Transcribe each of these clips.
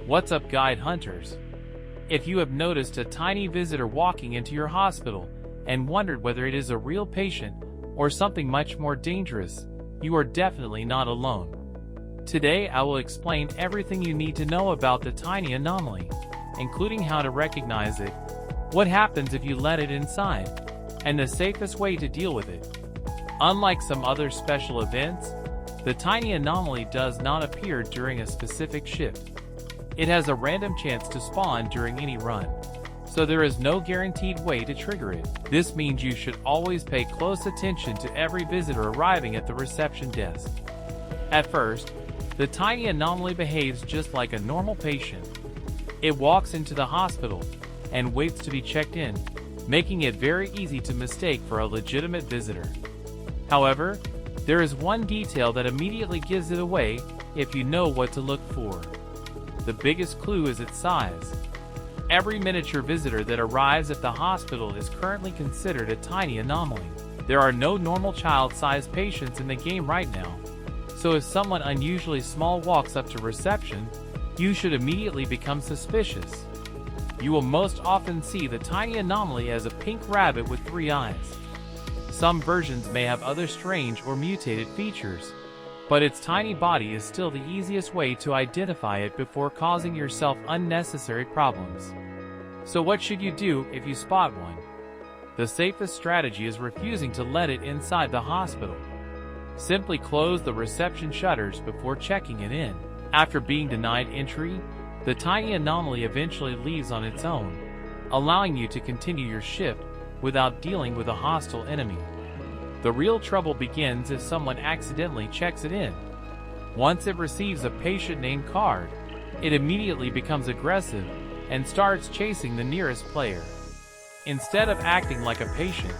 What's up, guide hunters? If you have noticed a tiny visitor walking into your hospital and wondered whether it is a real patient or something much more dangerous, you are definitely not alone. Today I will explain everything you need to know about the tiny anomaly, including how to recognize it, what happens if you let it inside, and the safest way to deal with it. Unlike some other special events, the tiny anomaly does not appear during a specific shift. It has a random chance to spawn during any run, so there is no guaranteed way to trigger it. This means you should always pay close attention to every visitor arriving at the reception desk. At first, the tiny anomaly behaves just like a normal patient. It walks into the hospital and waits to be checked in, making it very easy to mistake for a legitimate visitor. However, there is one detail that immediately gives it away if you know what to look for. The biggest clue is its size. Every miniature visitor that arrives at the hospital is currently considered a tiny anomaly. There are no normal child-sized patients in the game right now, so if someone unusually small walks up to reception, you should immediately become suspicious. You will most often see the tiny anomaly as a pink rabbit with 3 eyes. Some versions may have other strange or mutated features, but its tiny body is still the easiest way to identify it before causing yourself unnecessary problems. So what should you do if you spot one? The safest strategy is refusing to let it inside the hospital. Simply close the reception shutters before checking it in. After being denied entry, the tiny anomaly eventually leaves on its own, allowing you to continue your shift without dealing with a hostile enemy. The real trouble begins if someone accidentally checks it in. Once it receives a patient name card, it immediately becomes aggressive and starts chasing the nearest player. Instead of acting like a patient,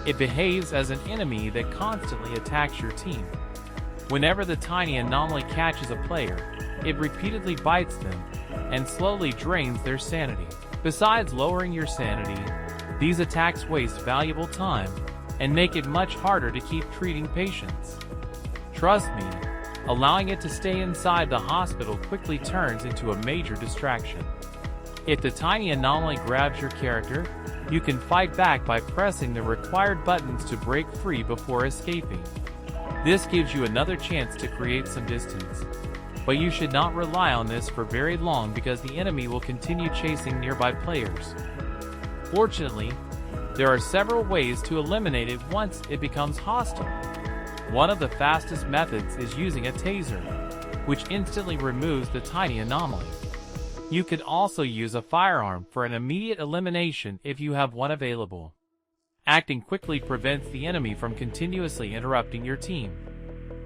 it behaves as an enemy that constantly attacks your team. Whenever the tiny anomaly catches a player, it repeatedly bites them and slowly drains their sanity. Besides lowering your sanity, these attacks waste valuable time and make it much harder to keep treating patients. Trust me, allowing it to stay inside the hospital quickly turns into a major distraction. If the tiny anomaly grabs your character, you can fight back by pressing the required buttons to break free before escaping. This gives you another chance to create some distance, but you should not rely on this for very long because the enemy will continue chasing nearby players. Fortunately, there are several ways to eliminate it once it becomes hostile. One of the fastest methods is using a taser, which instantly removes the tiny anomaly. You could also use a firearm for an immediate elimination if you have one available. Acting quickly prevents the enemy from continuously interrupting your team.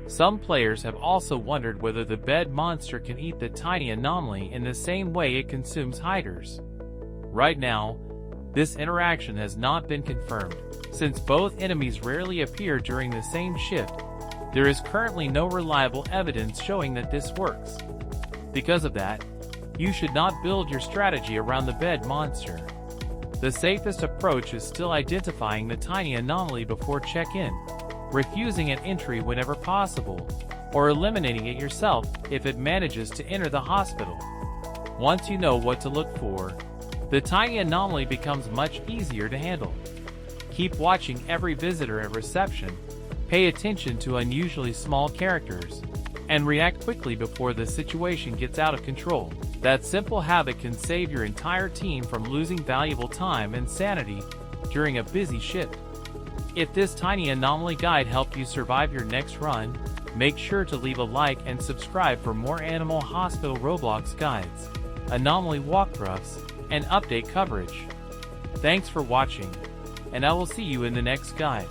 Some players have also wondered whether the bed monster can eat the tiny anomaly in the same way it consumes hiders. Right now, this interaction has not been confirmed. Since both enemies rarely appear during the same shift, there is currently no reliable evidence showing that this works. Because of that, you should not build your strategy around the bed monster. The safest approach is still identifying the tiny anomaly before check-in, refusing an entry whenever possible, or eliminating it yourself if it manages to enter the hospital. Once you know what to look for, the tiny anomaly becomes much easier to handle. Keep watching every visitor at reception, pay attention to unusually small characters, and react quickly before the situation gets out of control. That simple habit can save your entire team from losing valuable time and sanity during a busy shift. If this tiny anomaly guide helped you survive your next run, make sure to leave a like and subscribe for more Animal Hospital Roblox guides, anomaly walkthroughs, and update coverage. Thanks for watching, and I will see you in the next guide.